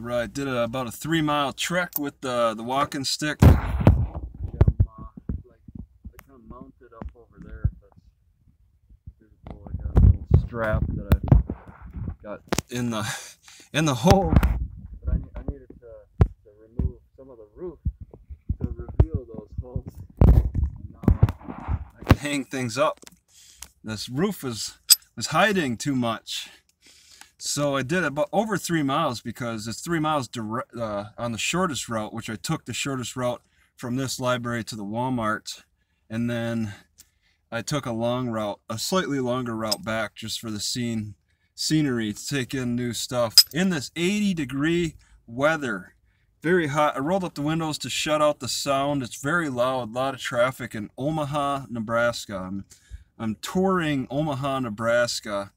I did about a 3-mile trek with the walking stick. Like kind of mounted up over there. If that's visible. I got a little strap that I got in the hole. But I needed to remove some of the roof to reveal those holes. And now I can hang things up. This roof was hiding too much. So I did about over 3 miles because it's 3 miles direct, on the shortest route, which I took the shortest route from this library to the Walmart. And then I took a long route, a slightly longer route back just for the scenery, to take in new stuff. In this 80-degree weather, very hot. I rolled up the windows to shut out the sound. It's very loud, a lot of traffic in Omaha, Nebraska. I'm touring Omaha, Nebraska.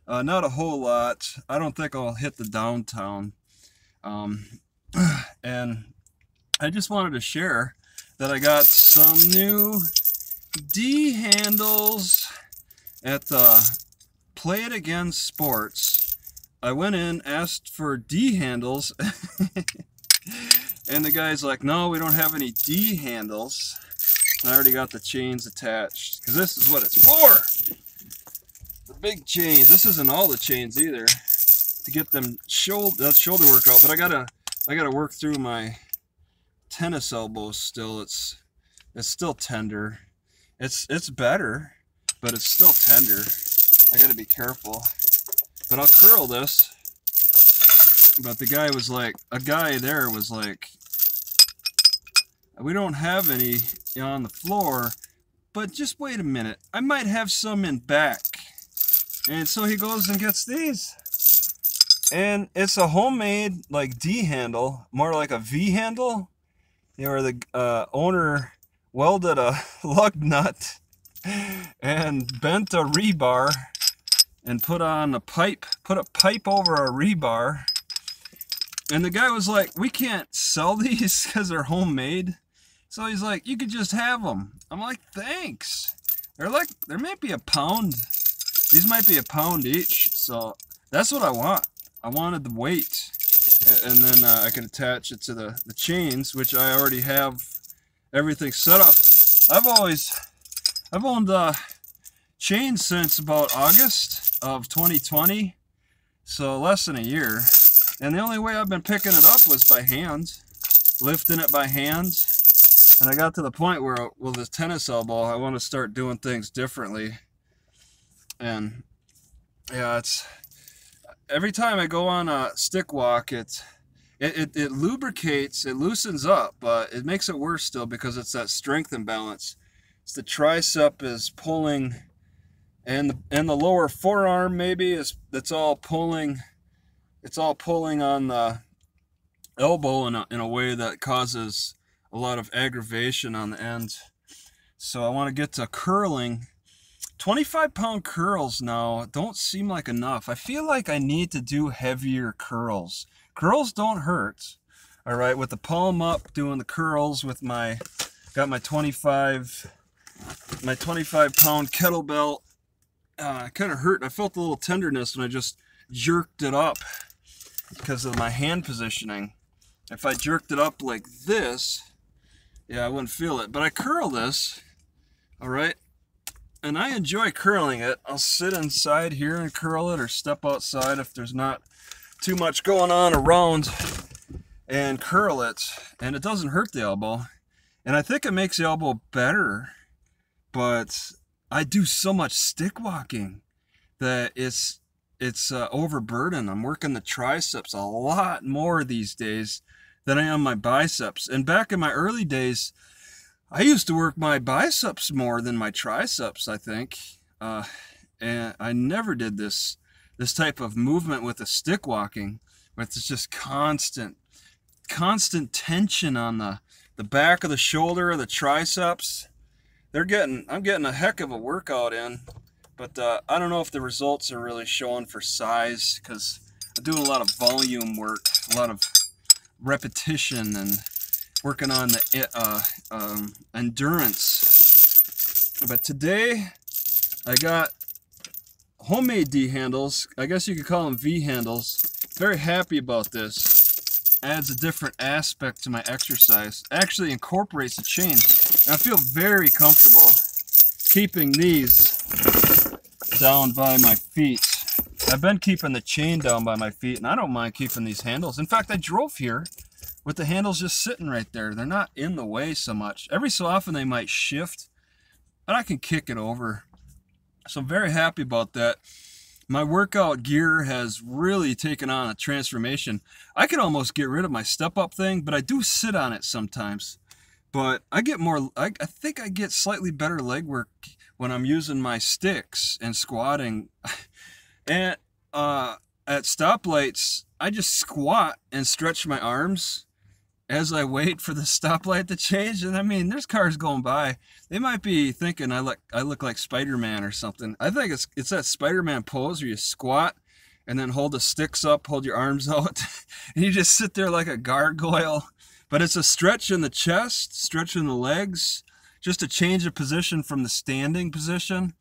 Not a whole lot. I don't think I'll hit the downtown. And I just wanted to share that I got some new D handles at the Play It Again Sports. I went in, asked for D handles, and the guy's like, no, we don't have any D handles. I already got the chains attached, because this is what it's for. The big chains. This isn't all the chains either, to get them shoulder workout. But I gotta work through my tennis elbows still. It's still tender. It's better, but it's still tender. I gotta be careful. But I'll curl this. But the guy was like, a guy there was like, we don't have any on the floor, but just wait a minute. I might have some in back. And so he goes and gets these. And it's a homemade like D handle, more like a V handle. You know, where the owner welded a lug nut and bent a rebar and put a pipe over a rebar. And the guy was like, we can't sell these because they're homemade. So he's like, you could just have them. I'm like, thanks. There might be a pound. These might be a pound each. So that's what I want. I wanted the weight. And then I can attach it to the chains, which I already have everything set up. I've owned chains since about August of 2020. So less than a year. And the only way I've been picking it up was by hand, lifting it by hand. And I got to the point where, with this tennis elbow, I want to start doing things differently. And yeah, it's every time I go on a stick walk, it lubricates, it loosens up, but it makes it worse still because it's that strength imbalance. It's the tricep is pulling, and the lower forearm maybe that's all pulling. It's all pulling on the elbow in a way that causes a lot of aggravation on the end. So I want to get to curling. 25-pound curls now don't seem like enough. I feel like I need to do heavier curls. Curls don't hurt. All right, with the palm up, doing the curls with got my 25-pound kettlebell. It kind of hurt. I felt a little tenderness when I just jerked it up because of my hand positioning. If I jerked it up like this, yeah, I wouldn't feel it. But I curl this, all right? And I enjoy curling it. I'll sit inside here and curl it, or step outside if there's not too much going on around, and curl it. And it doesn't hurt the elbow. And I think it makes the elbow better. But I do so much stick walking that it's overburdened. I'm working the triceps a lot more these days than I am my biceps. And back in my early days, I used to work my biceps more than my triceps, I think. And I never did this type of movement with the stick walking, where it's just constant tension on the back of the shoulder, the triceps. I'm getting a heck of a workout in, but I don't know if the results are really showing for size, because I'm doing a lot of volume work, a lot of repetition, and working on the endurance. But today I got homemade D handles. I guess you could call them V handles. Very happy about this. adds a different aspect to my exercise. Actually incorporates the chain. And I feel very comfortable keeping these down by my feet. I've been keeping the chain down by my feet, and I don't mind keeping these handles. In fact, I drove here with the handles just sitting right there. They're not in the way so much. Every so often they might shift, but I can kick it over. So I'm very happy about that. My workout gear has really taken on a transformation. I could almost get rid of my step-up thing, but I do sit on it sometimes. But I get more, I think I get slightly better leg work when I'm using my sticks and squatting. And at stoplights, I just squat and stretch my arms as I wait for the stoplight to change. And I mean, there's cars going by. They might be thinking I look like Spider-Man or something. I think it's that Spider-Man pose where you squat and then hold the sticks up, hold your arms out, and you just sit there like a gargoyle. But it's a stretch in the chest, stretch in the legs, just a change of position from the standing position.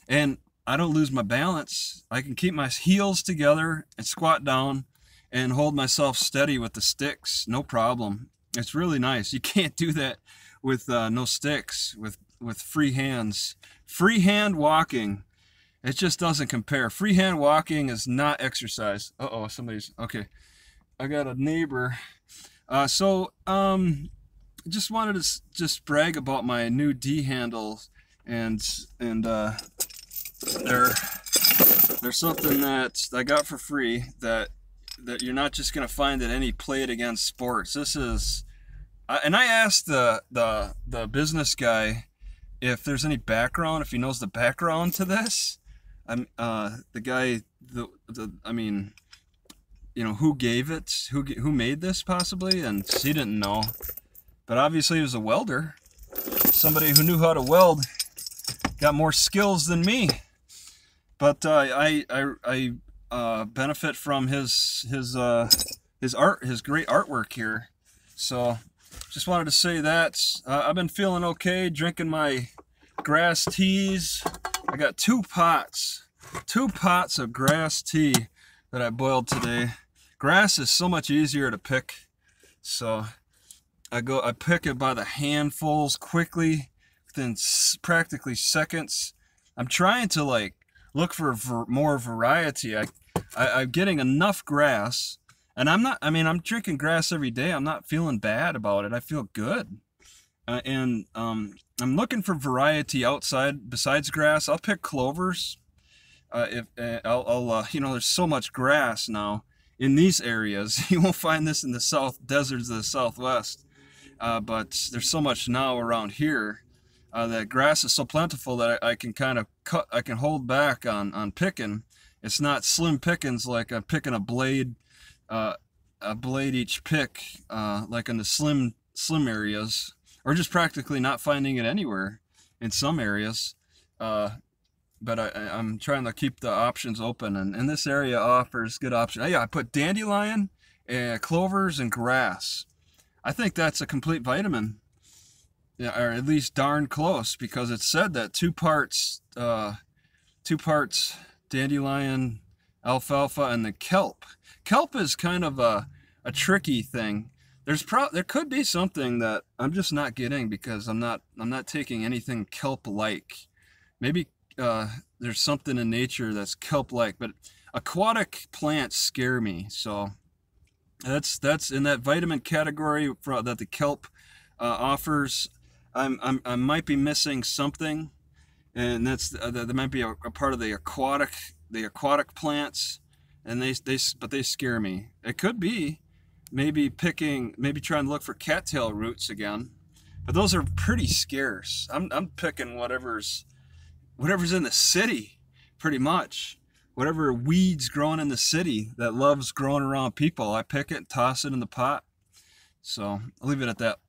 And I don't lose my balance. I can keep my heels together and squat down and hold myself steady with the sticks, no problem. It's really nice. You can't do that with no sticks, with free hands. Free hand walking, it just doesn't compare. Free hand walking is not exercise. Uh-oh, somebody's, okay. I got a neighbor. Just wanted to just brag about my new D handles, and they're something that I got for free that you're not just gonna find at any Play It Again Sports. This is, and I asked the business guy if there's any background, if he knows the background to this. The guy, I mean, you know, who gave it, who made this possibly, and he didn't know. But obviously he was a welder, somebody who knew how to weld, got more skills than me. But I benefit from his art, his great artwork here. So just wanted to say that I've been feeling okay, drinking my grass teas. I got two pots of grass tea that I boiled today. Grass is so much easier to pick, so I pick it by the handfuls quickly, within practically seconds. I'm trying to like look for more variety. I'm getting enough grass, and I'm drinking grass every day. I'm not feeling bad about it. I feel good, and I'm looking for variety outside besides grass. I'll pick clovers. You know, there's so much grass now in these areas. You won't find this in the south deserts of the Southwest, but there's so much now around here that grass is so plentiful that I can kind of I can hold back on picking. It's not slim pickings like I'm picking a blade each pick, like in the slim areas, or just practically not finding it anywhere in some areas. But I'm trying to keep the options open, and this area offers good options. Yeah, I put dandelion, clovers, and grass. I think that's a complete vitamin, yeah, or at least darn close, because it said that two parts dandelion, alfalfa, and the kelp. Kelp is kind of a tricky thing. There could be something that I'm just not getting because I'm not taking anything kelp-like. Maybe there's something in nature that's kelp-like, but aquatic plants scare me. So that's in that vitamin category that the kelp offers. I might be missing something, and that might be a part of the aquatic plants, and but they scare me. It could be maybe trying to look for cattail roots again, but those are pretty scarce. I'm picking whatever's in the city, pretty much. Whatever weeds growing in the city that loves growing around people, I pick it and toss it in the pot. So I'll leave it at that.